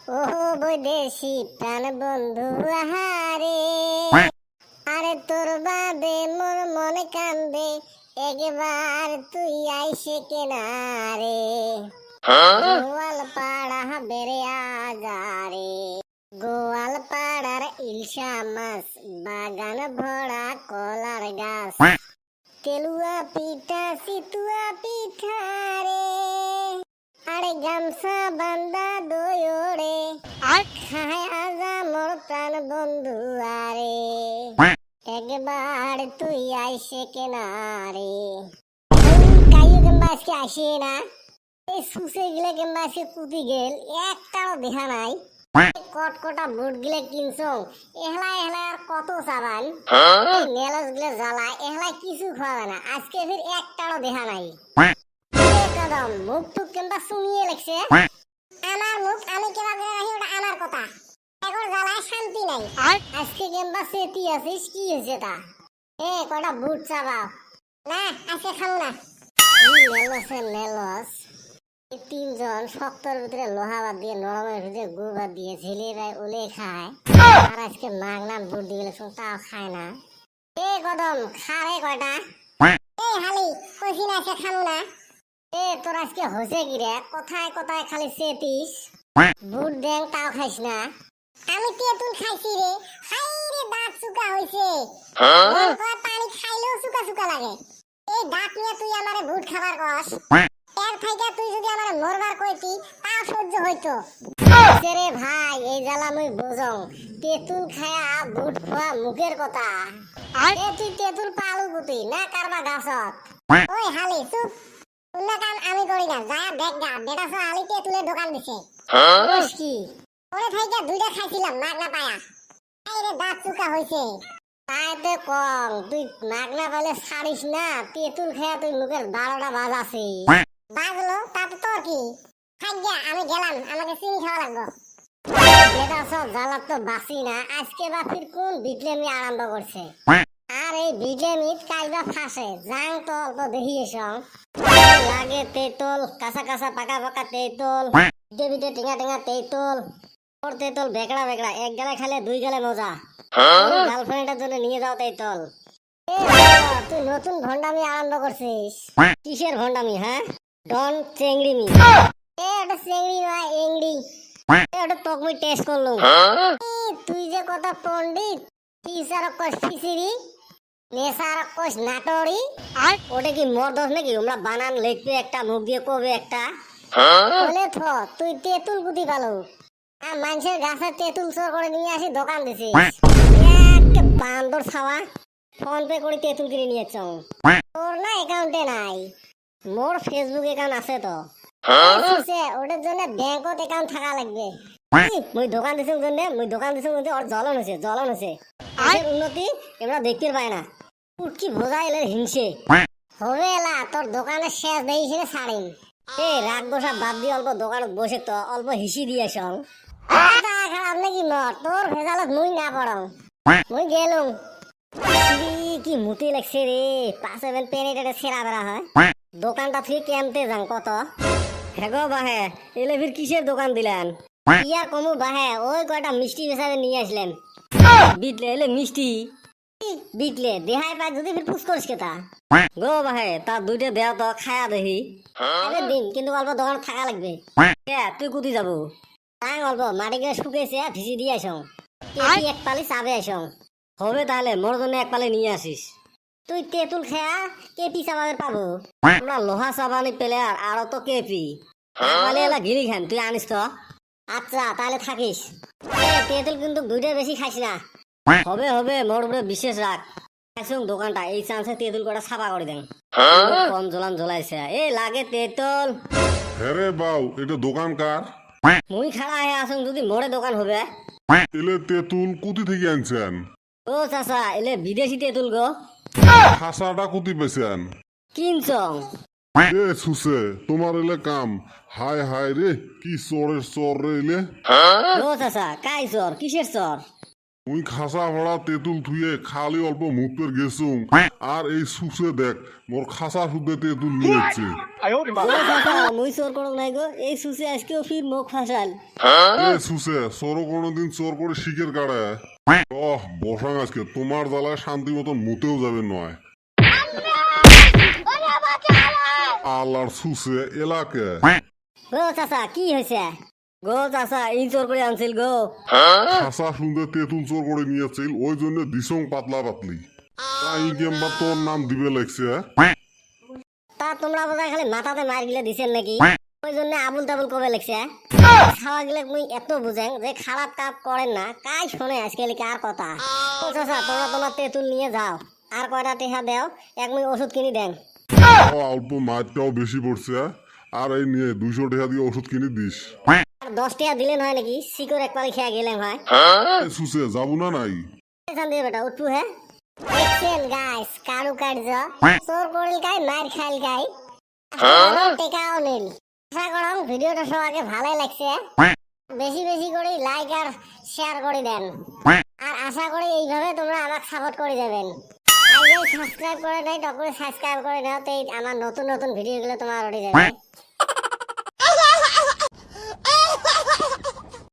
ও বৈদেশি প্রাণ বন্ধু আহারে, আরে তোর বাদে মোর মনে কান্দে, একবার তুই আইসে কেনারে, গোয়াল পাড়া বেড়ে আজারে, গোয়াল পাড়ার ইলশা মাছ, বাগান ভরা কলার গাছ, তেলুয়া পিঠা সিতুয়া পিঠা রে, আরে গামছা বান্দা দোয়রে, খায় আজা মোর প্রাণ বন্ধু আরে, একবার তুই আইসে কেনারে। কাইও কিংবা আজকে আসে না, এই সুসে গিলে কিংবা আজকে কুতি গেল, একটাও দেখা নাই। কটকটা বুট গিলে কিনছ, এহলা এহলা আর কত চাবান, নেলস গিলে জ্বালা, এহলা কিছু খাওয়া না, আজকে ফির একটাও দেখা নাই। কদম মুখ টুক কিংবা শুনিয়ে লেগছে, আমার মুখ আমি কেবা করে রাখি, ওটা আমার কথা, এখন জ্বালায় শান্তি নাই। আজকে কিংবা সেতি আছিস, কি হয়েছে তা? কটা বুট চাবাও না, আজকে খাবো না। নেলস তিনজন শক্তর ভিতরে লোহা বাদ দিয়ে, নরমের ভিতরে গুড় বাদ দিয়ে ঝিলিয়ে ওলে খায়, আর আজকে মাগনা বুট দিয়ে তাও খায় না। কদম খারে কয়টা, হালি কইছি না আজকে খাবো না। তোর আজকে হয়েছে কি রে, কোথায় কোথায় খালি সেতিস, বুট দেন তাও খাইস না। আমি তেঁতুল খাইছি রে, হাই রে দাঁত চুকা হইছে, পানি খাইলেও চুকা চুকা লাগে। এই দাঁত নিয়ে তুই আমারে বুট খাবার কস, এর থেকে তুই যদি আমারে মরবার কইতি তাও সহ্য হইতো রে ভাই। এই জ্বালা মুই বুঝং, তেঁতুল খায়া বুট খাওয়া মুখের কথা। তুই তেঁতুল পালু গুতি না কারবা গাছত। ওই হালি চুপ, অন্য কাম আমি করি না, যা দেখ গা বেটা সহ হালি তেঁতুলের দোকান দিছে। কি ওরে থেকে দুইটা খাইছিলাম মাগনা পায়া, এই রে দাঁত চুকা হইছে। তাইতে কম তুই মাগনা পাইলে ছাড়িস না, তেঁতুল খায়া তুই মুখের 12টা বাজাছি। বাজলো তাতে তোর কি, খাইয়া আমি গেলাম, আমাকে চিনি খাওয়া লাগবো। বেটা সব জ্বালার তো বাসি না, আজকে বা ফির কোন বিটলেমি আরম্ভ করছে। আর এই বিটলেমিত কাইবা ফাঁসে, জাং তো অল্প দেখি এসং লাগে তেঁতুল, কাঁচা কাঁচা পাকা পাকা তেঁতুল, বিটে বিটে টেঙা টেঙা তেঁতুল, ওর তেঁতুল বেকড়া বেকড়া, এক গালে খাইলে 2 গালে মজা। গার্লফ্রেন্ডের জন্য নিয়ে যাও তেঁতুল। তুই নতুন ভন্ডামি আরম্ভ করছিস। কিসের ভন্ডামি? হ্যাঁ, ডন চেংড়িমি। এটা চেংড়ি না এংড়ি, এটা তোকে মুই টেস্ট করলুম। তুই যে কথা পণ্ডিত, টিচার কস খিচিড়ি, নেশার কস নাটরি, ওটা কি মর্দস নাকি? আমরা বানান লিখবে একটা, মুখ দিয়ে কবে একটা বলে থ। তুই তেঁতুল কুতি পালো, আর মানুষের গাছের তেঁতুল চোর করে নিয়ে আসি দোকান দিছিস। বান্দর ছাওয়া, ফোন পে করে তেঁতুল কিনে নিয়েছ। তোর না অ্যাকাউন্টে নাই, মোর ফেসবুক অ্যাকাউন্ট আছে তো, ওটার জন্য ব্যাংকত অ্যাকাউন্ট থাকা লাগবে। মুই দোকান দিছিস জন্য, মুই দোকান দিছিস জন্য ওর জ্বলন হয়েছে, জ্বলন হয়েছে। উন্নতি এবার দেখতে পায় না, উটকি ভোজা এলে হিংসে হবে এলা। তোর দোকানের শেষ দেখিস ছাড়িম। রাগ বসা বাদ দিয়ে অল্প দোকানত বসে তো অল্প হিসি দিয়ে সং খারাপ নাকি মর, তোর ভেজালত মুই না পড়ং। মুই গেলুম, কি মুতি লাগছে রে, 5 পেনিটা ছেড়া বেড়া হয়। দোকানটা থেকে কেমতে যাং কত? হেগো বাহে, এলে ফির কিসের দোকান দিলেন? ইয়া কমু বাহে, ওই কয়টা মিষ্টি বেচারে নিয়ে আসলেন। বিটলে এলে মিষ্টি বিটলে দেহাই পাই যদি ফির পুষ করিস কেতা গো বাহে, তার 2টা দেওয়া তো খায়া দেখি। দিন কিন্তু অল্প দোকান থাকা লাগবে। তুই কুতি যাবো? তাই অল্প মাটি গিয়ে শুকেছে, ভিজি দিয়ে আসং, এক পালি চাবে আসং। হবে তাহলে মোর জন্য 1 পালি নিয়ে আসিস। তুই তেঁতুল খেয়া কেপি চাবাদের পাবো, আমরা লোহা চাবানি পেলে আরো তো কেপি পালি এলা গিলি খান, তুই আনিস তো। আচ্ছা তাহলে থাকিস। তেঁতুল কিন্তু 2টা বেশি খাইস না। হবে হবে, মোর উপরে বিশেষ রাখ। দোকানটা এই চান্সে তেঁতুল কটা ছাপা করে দেন, কম জ্বলান জ্বলাইছে। লাগে তেঁতুল। হ্যাঁ বাউ, এটা দোকান কার? মুই খাড়া হয়ে আসুন, যদি মোড়ে দোকান হবে। এলে তেঁতুল কুতি থেকে আনছেন? ও চাচা, এলে বিদেশি তেঁতুল গো। খাসাটা কুতি পেছেন? কিনছং? সুসে তোমার এলে কাম। হায় হায় রে, কি চোরের চোর রে এলে। ও চাচা, কাই চোর? কিসের চোর? তুই খাসা ভরা তেঁতুল থুয়ে খালি অল্প মুখ পের গেছুম আর এই সুসে দেখ মোর খাসা শুদ্ধে তেঁতুল নিয়েছে ও চাচা মুই চোর করক নাই গো এই সুসে আজকেও ফির মুখ ফাঁসাল এ সুসে চোরও কোনোদিন চোর করে শিখের কাড়ে বসাং আজকে তোমার জ্বালায় শান্তি মতন মুতেও যাবে নয় আল্লাহর সুসে এলাকে গো চাচা কি হয়েছে গো চাচা ই চোর করে আনছিল গো খাসা শুনতে তেঁতুল চোর করে নিয়েছিল ওই জন্য দিসং পাতলা পাতলি তাই কেমবা তোর নাম দিবে লাগছে তা তোমরা বোধহয় খালি মাথাতে মার গিলে দিছেন নাকি ওই জন্য আবুল তাবুল কবে লেগছে খাওয়া গেলে মুই এত বুঝেন যে খারাপ কাপ করেন না কাই শোনে আজকাল কার কথা ও চাচা তোমরা তোমার তেঁতুল নিয়ে যাও আর কয়টা টেহা দেও এক মুই ওষুধ কিনি দেন অল্প মাছটাও বেশি পড়ছে আর এই নিয়ে 200 টাকা দিয়ে ওষুধ কিনে দিস আর 10 টাকা দিলেন হয় নাকি শিকড় এক পালি খেয়ে গেলেন হয় এ সুসে যাবো না নাই এখান দিয়ে বেটা উঠবো হ্যাঁ দেখছেন গাইস কারুকার্য চোর করিল গাই মার খাইল গাই টেকাও নিল আশা করম ভিডিওটা সবাইকে ভালোই লাগছে বেশি বেশি করে লাইক আর শেয়ার করে দেন আর আশা করি এইভাবে তোমরা আমাকে সাপোর্ট করে দেবেন আর সাবস্ক্রাইব করে নাই তখন সাবস্ক্রাইব করে নাও তো আমার নতুন নতুন ভিডিওগুলো তোমার উঠে যাবে